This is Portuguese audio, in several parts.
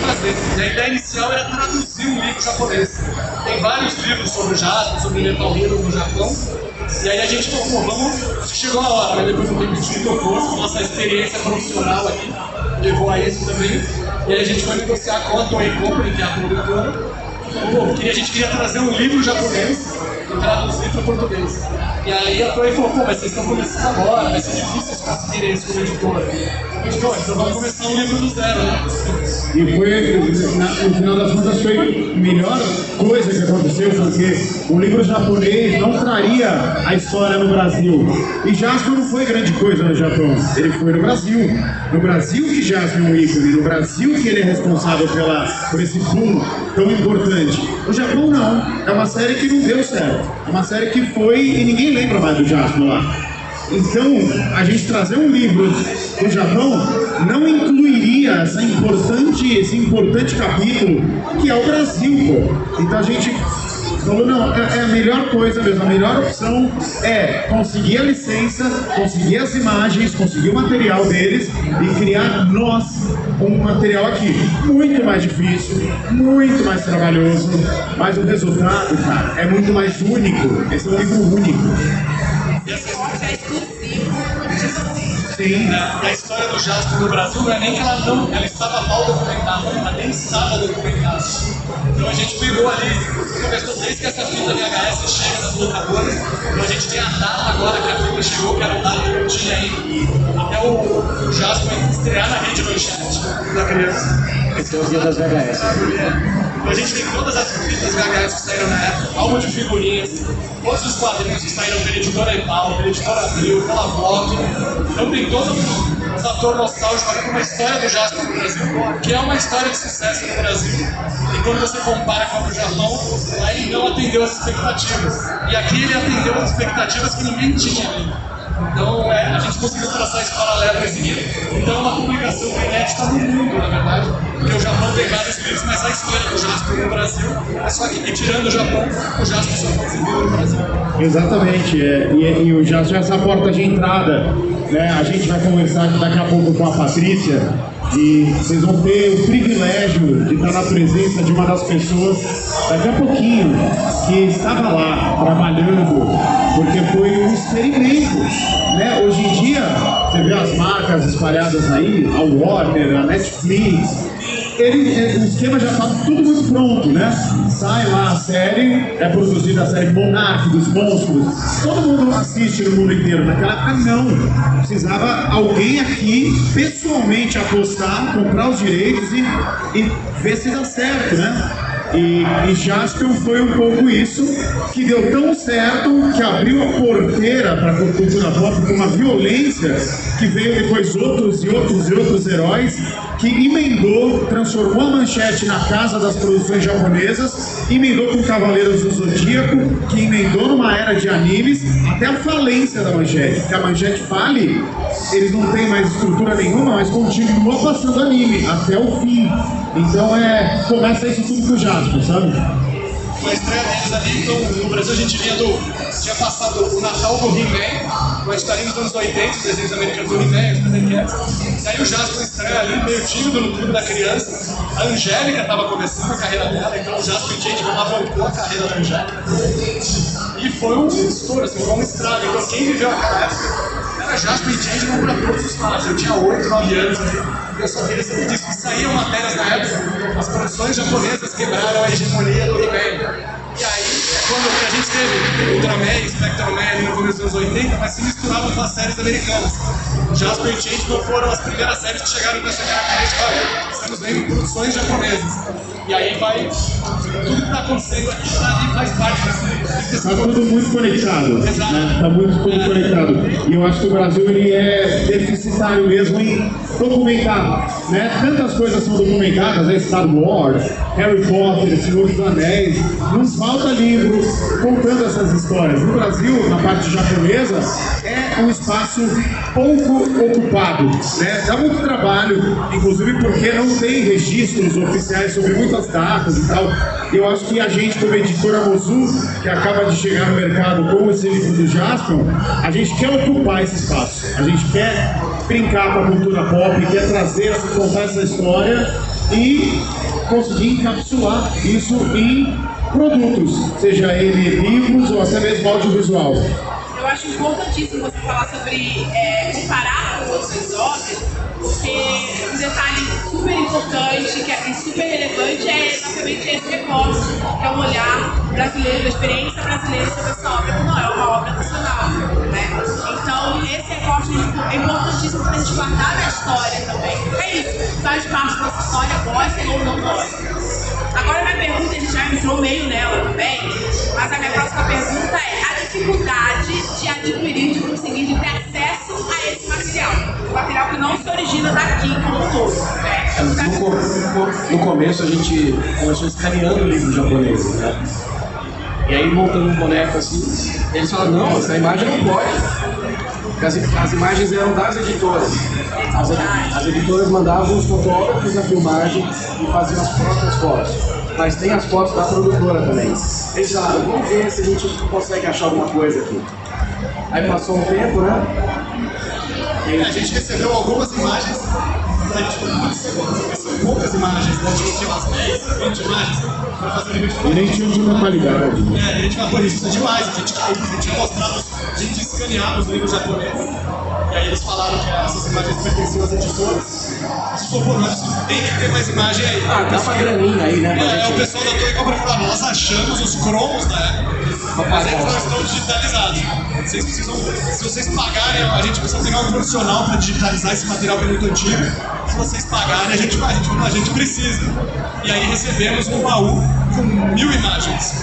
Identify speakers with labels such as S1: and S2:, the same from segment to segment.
S1: fazer. E a ideia inicial era traduzir um livro japonês. Tem vários livros sobre o Jasper, sobre Metal Hero no Japão. E aí a gente tocou, acho que chegou a hora, né? Depois do tempo a gente tocou, nossa experiência profissional aqui levou a isso também. E aí a gente foi negociar com a Toei Company, que é a produtora. A gente queria trazer um livro japonês e traduzir para o português. E aí a Toei falou, mas vocês estão começando agora, vai ser difícil vocês conseguirem isso como editora. Então vamos começar um livro do zero, né?
S2: E foi, no final das contas, foi a melhor coisa que aconteceu, porque o livro japonês não traria a história no Brasil. E Jasper não foi grande coisa no Japão, ele foi no Brasil. No Brasil que Jasper é um ícone, no Brasil que ele é responsável por esse boom tão importante. No Japão não, é uma série que não deu certo. É uma série que foi e ninguém lembra mais do Jasper lá. Então, a gente trazer um livro do Japão não incluiria esse importante capítulo que é o Brasil, pô. Então a gente falou, não, é a melhor coisa mesmo, a melhor opção é conseguir a licença, conseguir as imagens, conseguir o material deles e criar nós um material aqui. Muito mais difícil, muito mais trabalhoso, mas o resultado, cara, é muito mais único. Esse é um livro único.
S1: E essa Sim, a história do Jasper no Brasil não é nem que ela estava mal documentada, ela nem estava documentada. Então a gente pegou ali, começou desde que essa fita VHS chega nas locadoras, então a gente tem a data agora que a fita chegou, que era a data que não tinha ainda, até o Jasper estrear na Rede Manchete da criança.
S3: Esse é o dia das VHS.
S1: Então a gente tem todas as fitas VHS que saíram na época, álbum de figurinhas, todos os quadrinhos que saíram pela editora Epal, pela editora Abril, pela Block. Então tem todo um fator nostálgico com uma história do Jasper no Brasil, que é uma história de sucesso no Brasil. E quando você compara com o Japão, lá ele não atendeu as expectativas. E aqui ele atendeu as expectativas que ninguém tinha ainda. Então a gente conseguiu traçar esse paralelo nesse livro. Então é uma publicação inédita no mundo, na verdade. Porque o Japão tem vários livros, mas a história do Jasper no Brasil é só que, tirando o Japão, o Jasper só foi exibido no Brasil.
S2: Exatamente, e o Jasper é essa porta de entrada. Né? A gente vai conversar daqui a pouco com a Patrícia e vocês vão ter o privilégio de estar na presença de uma das pessoas daqui a pouquinho que estava lá trabalhando, porque foi um experimento. Né? Hoje em dia, você vê as marcas espalhadas aí, a Warner, a Netflix, o esquema já está tudo muito pronto, né? Sai lá a série, é produzida a série Monark, dos monstros, todo mundo assiste no mundo inteiro. Naquela época não, precisava alguém aqui pessoalmente apostar, comprar os direitos e ver se dá certo, né? E Jasper foi um pouco isso, que deu tão certo que abriu a porteira para a cultura pop com uma violência que veio depois outros heróis, que emendou, transformou a Manchete na casa das produções japonesas, emendou com Cavaleiros do Zodíaco, que emendou numa era de animes, até a falência da Manchete. Que a Manchete fale, eles não têm mais estrutura nenhuma, mas continuam passando anime até o fim. Então começa isso tudo com o Jasper, sabe?
S1: Com a estreia deles ali, então, no Brasil a gente tinha passado o Natal do He-Man, nós estaríamos nos anos 80, os desenhos americanos do He-Man, os Thundercats. E aí o Jasper estreia ali, meio tímido no clube da criança. A Angélica estava começando a carreira dela, então o Jasper Changeman alavancou a carreira da Angélica. E foi um estouro, assim, foi um estrago. Então quem viveu aquela época era Jasper Changeman para todos os lados. Eu tinha 8, 9 anos ali. Eu só queria saber disso, que saíam matérias na época, as produções japonesas quebraram a hegemonia do He-Man. E aí, quando a gente teve Ultraman e Spectreman ali no começo dos anos 80, mas se misturavam com as séries americanas. Jasper e Changeman foram as primeiras séries que chegaram com essa característica, olha, estamos vendo produções japonesas. E aí tudo que está acontecendo aqui faz parte desse
S2: Está tudo muito conectado.
S1: Exato.
S2: Né? Está muito conectado. E eu acho que o Brasil ele é deficitário mesmo em documentar. Né? Tantas coisas são documentadas, né? Star Wars, Harry Potter, Senhor dos Anéis. Nos falta livro contando essas histórias. No Brasil, na parte japonesa, é um espaço pouco ocupado. Né? Dá muito trabalho, inclusive porque não tem registros oficiais sobre muitas datas e tal. Eu acho que a gente, como editora Mozu, que acaba de chegar no mercado com esse livro do Jasper, a gente quer ocupar esse espaço. A gente quer brincar com a cultura pop, quer trazer, contar essa história e conseguir encapsular isso em produtos, seja ele livros ou até mesmo audiovisual.
S3: Eu acho importantíssimo você falar sobre comparar com outras obras, porque um detalhe super importante e super relevante é exatamente esse recorte, que é um olhar brasileiro, da experiência brasileira sobre essa obra, que não é uma obra nacional, né? Então, esse recorte é importantíssimo para a gente guardar na história também. É isso, faz parte da nossa história, gostem ou não gostem. Agora, a minha pergunta, a gente já entrou meio nela também, mas a minha próxima pergunta é a dificuldade de adquirir, de conseguir, de ter acesso a esse material que não se origina daqui como um todo, né?
S4: No começo a gente começou escaneando livros japoneses, né? E aí montando um boneco assim, eles falaram, não, essa imagem não pode. Porque as imagens eram das editoras. As editoras mandavam os fotógrafos na filmagem e faziam as próprias fotos. Mas tem as fotos da produtora também. Eles falaram, vamos ver se a gente consegue achar alguma coisa aqui. Aí passou um tempo, né?
S1: A gente recebeu algumas imagens, a gente recebeu poucas imagens, né? A gente tinha umas 10, 20 imagens para fazer o nível de
S2: E nem tinha muita qualidade.
S1: a gente vai por isso demais, a gente tinha mostrado, a gente escaneava os livros japoneses, e aí eles falaram que essas imagens pertenciam às editoras. Se for por nós, tem que ter mais imagem aí.
S4: Ah, dá uma graninha aí, né?
S1: O pessoal da Toei Compra falou, nós achamos os cromos da época, mas eles não estão digitalizados. Vocês precisam, se vocês pagarem, a gente precisa pegar um profissional para digitalizar esse material que é muito antigo. Se vocês pagarem, a gente precisa. E aí recebemos um baú com 1000 imagens.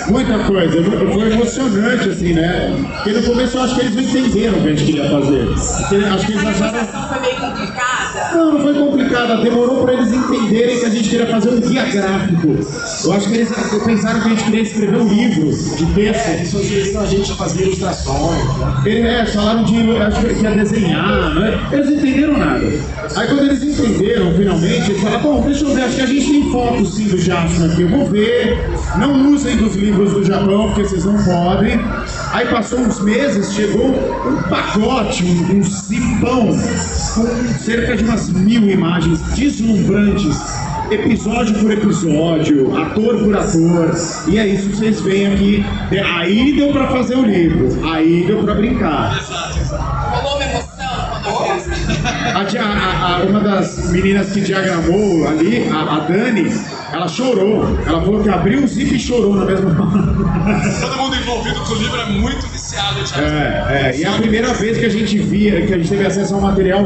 S2: Muita coisa, foi emocionante assim, né? Porque no começo eu acho que eles não entenderam o que a gente queria fazer. Porque acho que eles
S3: A
S2: acharam.
S3: negociação foi meio complicada.
S2: Não, não foi complicada, demorou para eles entenderem que a gente queria fazer um guia gráfico. Eu acho que eles pensaram que a gente queria escrever um livro de texto.
S4: Eles sugeriram a gente fazer ilustrações, né?
S2: Eles falaram acho que ia desenhar, né? Eles não entenderam nada. Aí quando eles entenderam, finalmente, eles falaram, bom, deixa eu ver, acho que a gente tem fotos sim do Jasper aqui, eu vou ver. Não usem dos livros do Japão, porque vocês não podem. Aí passou uns meses, chegou um pacote, um zipão, com cerca de umas 1000 imagens deslumbrantes, episódio por episódio, ator por ator, e é isso que vocês veem aqui. Aí deu pra fazer o livro, aí deu pra brincar.
S3: Rolou uma emoção quando
S2: Uma das meninas que diagramou ali, a Dani, ela chorou. Ela falou que abriu o zip e chorou na mesma hora.
S1: Todo mundo envolvido com o livro é muito viciado.
S2: E é a primeira vez que a gente via, que a gente teve acesso ao material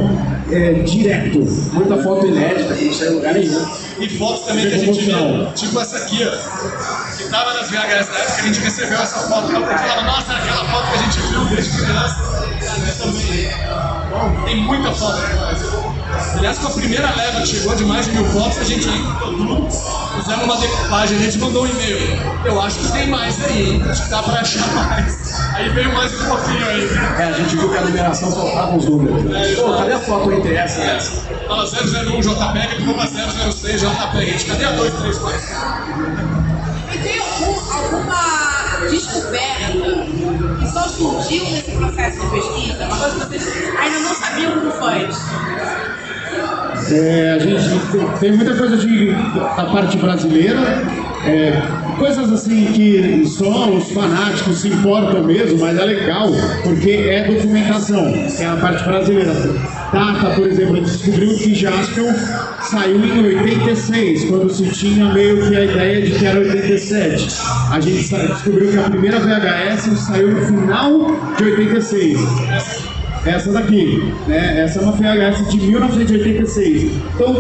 S2: direto.
S4: Muita foto inédita que não saiu em lugar nenhum.
S1: E fotos também que a gente viu, tipo essa aqui, ó, que tava nas VHS na época, a gente recebeu essa foto, e a gente falava, nossa, era aquela foto que a gente viu desde criança. Também. Bom, tem muita foto demais. Aliás, com a primeira leva que chegou de mais de 1000 fotos, a gente limpou tudo, fizemos uma decupagem, a gente mandou um e-mail. Eu acho que tem mais aí, hein? Acho que dá pra achar mais. Aí veio mais um pouquinho aí.
S4: A gente viu que a numeração faltava os números. Pô, cadê a foto entre essa e essa?
S1: Fala 001 JPEG, ficou 006 JPEG. Gente, cadê a 2, 3, 4?
S3: E tem alguma descoberta que só surgiu nesse processo de pesquisa? Uma coisa que vocês ainda não sabiam como fãs?
S2: A gente tem muita coisa da parte brasileira, coisas assim que só os fanáticos se importam mesmo, mas é legal, porque é documentação, é a parte brasileira. Data, por exemplo, a gente descobriu que Jaspion saiu em 86, quando se tinha meio que a ideia de que era 87. A gente descobriu que a primeira VHS saiu no final de 86. Essa daqui, né? Essa é uma VHS de 1986. Então,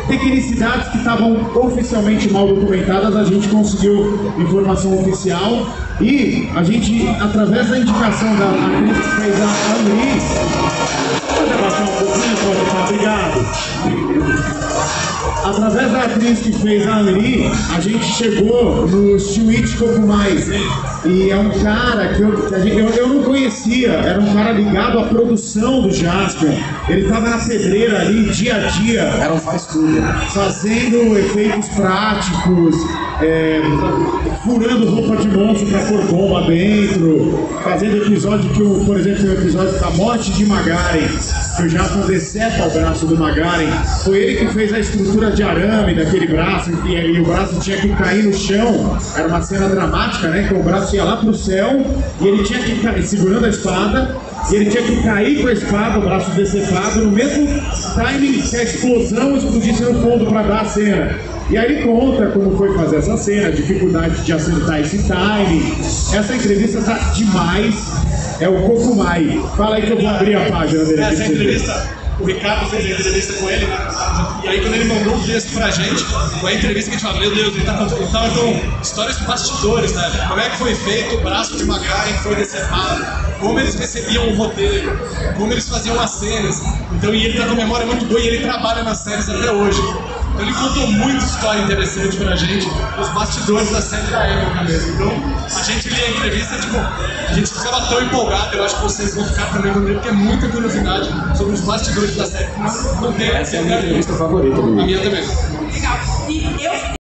S2: tecnicidades que estavam oficialmente mal documentadas, a gente conseguiu informação oficial e a gente, através da indicação da atriz que fez a Anri, pode abaixar um pouquinho, pode estar, obrigado. Através da atriz que fez a Anri, a gente chegou no Shuichi Kokumai, E é um cara que eu não conhecia, era um cara ligado à produção do Jaspion. Ele estava na pedreira ali, dia a dia.
S4: Era um faz tudo.
S2: Fazendo efeitos práticos, furando roupa de monstro para pôr bomba dentro, fazendo episódio que, por exemplo, o episódio da morte de Magaren, que o Jaspion decepa o braço do Magaren. Foi ele que fez a estrutura de arame daquele braço, e o braço tinha que cair no chão. Era uma cena dramática, né? Então o braço ia lá pro céu e ele tinha que cair segurando a espada, e ele tinha que cair com a espada, o braço decepado, no mesmo timing que a explosão explodisse no fundo para dar a cena. E aí ele conta como foi fazer essa cena, a dificuldade de acertar esse timing. Essa entrevista tá demais. É o Kokumai. Fala aí que eu vou abrir a página dele.
S1: Essa entrevista, o Ricardo fez a entrevista com ele, né? E aí quando ele mandou o texto pra gente, foi a entrevista que a gente falou, meu Deus, ele tava com histórias de bastidores, né? Como é que foi feito o braço de Magaren que foi decepado, como eles recebiam o roteiro, como eles faziam as cenas. Então, e ele tá com memória muito boa e ele trabalha nas séries até hoje. Então ele contou muita história interessante pra gente, os bastidores da série da época mesmo. Então, a gente lia a entrevista, tipo, a gente ficava tão empolgado, eu acho que vocês vão ficar também com ele, porque é muita curiosidade sobre os bastidores da série. Não tem.
S4: Essa é a minha entrevista favorita do
S1: A minha também.